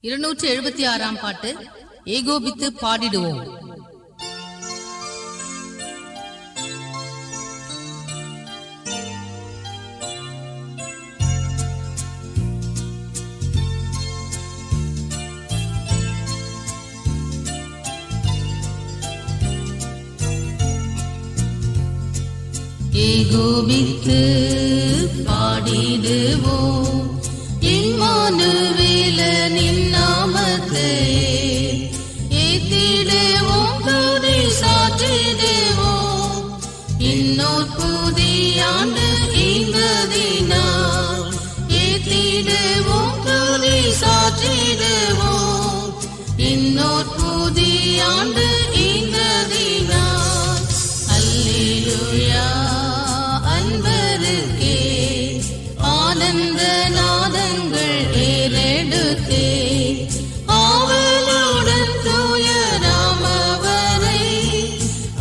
276 பாட்டு. ஏகோபித்து பாடிடுவோம். ஏகோபித்து பாடிடுவோம் இம்மானுவேலனின் நாமத்தை ஏத்திடுவோம், துதி சாற்றிடுவோம். இன்னோர் புதியாண்டு இங்கதினால் ஏத்திடுவோம், துதி சாற்றிடுவோம். இன்னோர் புதியாண்டு இங்கதினால் அல்லேலூயா அன்பருக்கே ஆனந்த நாதங்கள் ஏறெடுத்தே ஆவலுடன் தூயராமவரை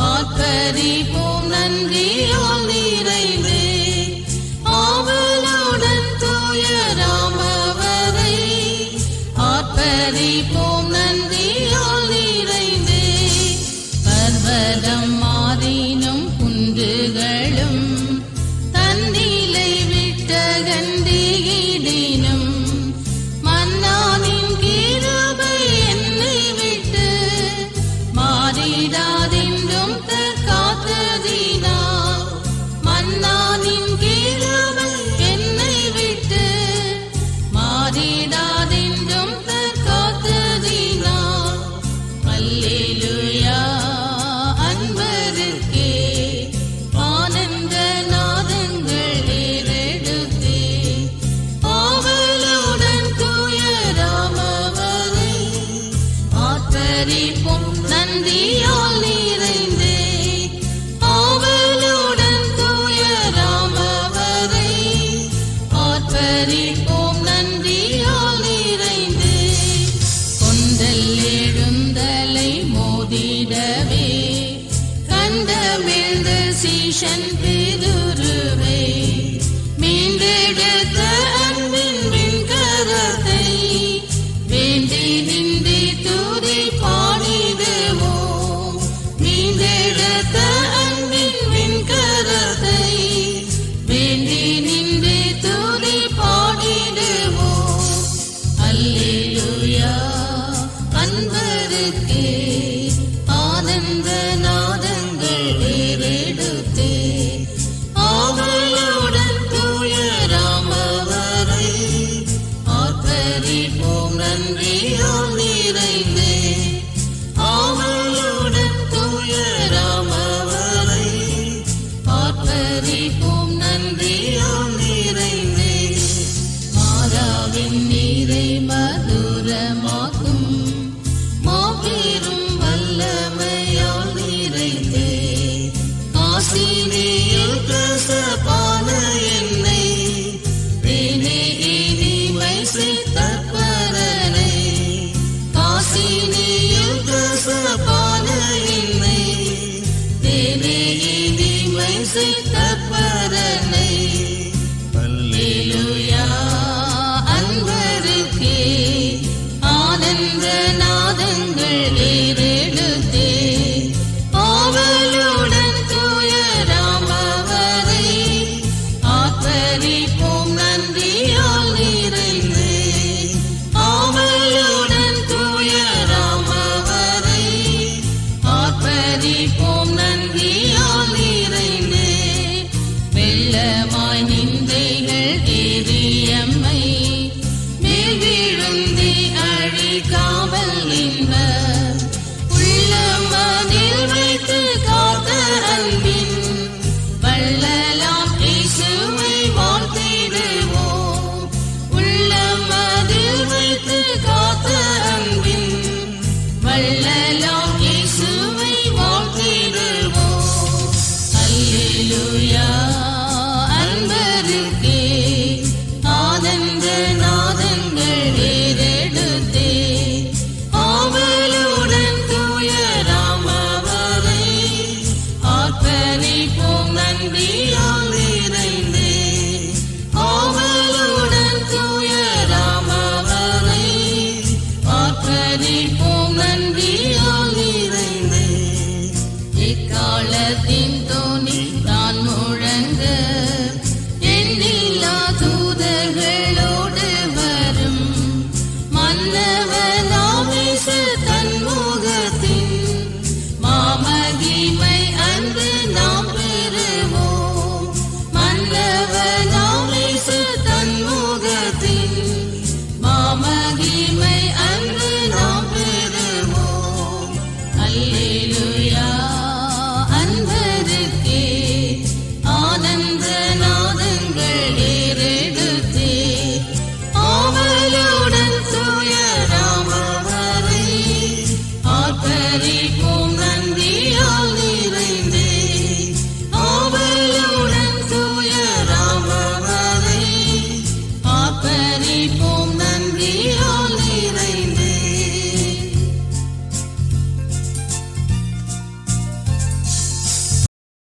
ஆர்ப்பரிப்போம் நன்றியால் நிறைந்தே. ஆவலுடன் தூயராமவரை ஆர்ப்பரிப்போம் நன்றியால் நிறைந்தே. பர்வதம் மாறினும் குன்றுகளும் தன்னிலை விட்டகன்றியிடினும் மன்னானின் கிருபை என்னை விட்டு மாறிடாதென்றும் காத்ததினால். மன்னானின் கிருபை என்னை விட்டு மாறிடாதென்றும் காத்ததினால். அல்லேலூயா அன்பருக்கே ஆனந்த நாதங்கள் ஏறெடுத்தே ஆவலுடன் தூயராமவரை ஆர்ப்பரிப்போம் நன்றியால் நிறைந்தே. ஆவலுடன் தூயராமவரை ஆர்ப்பரிப்போம் நன்றியால் நிறைந்தே. கொண்டல் எழுந்தலை மோதிடவே கண்டமிழ்ந்த சீஷன் பேதுருவை மீண்டெடுத்த அன்பின் விண்கரத்தை வேண்டி நின்றே துதி பாடிடுவோம். மீண்டெடுத்த அன்பின் விண்கரத்தை வேண்டி நின்றே துதி பாடிடுவோம். அல்லேலூயா அன்பருக்கே ஆனந்த நாதங்கள் ஏறெடுத்தே ஆவலுடன் தூயராமவரை ஆர்ப்பரிப்போம் நன்றியால் நிறைந்தே. ஆவலுடன் தூயராமவரை ஆர்ப்பரிப்போம் நன்றியால் நிறைந்தே. மாறாவின் நீரை மதுரமாக்கும் மாபெரும் வல்லமையால் நிறைந்தே ஆசினியில் கசப்பான என்னை தேனே இனிமை செய்தற்பரனை. ஆசினியில் கசப்பான என்னை தேனே இனிமை செய்தற்பரனை. அல்லேலூயா அன்பருக்கே ஆனந்த நாதங்கள் ஏறெடுத்தே ஆவலுடன் தூயராமவரை ஆர்ப்பரிப்போம் நன்றியால் நிறைந்தே. ஆவலுடன் தூயராமவரை ஆர்ப்பரிப்போம் நன்றியால் நிறைந்தே. பரவி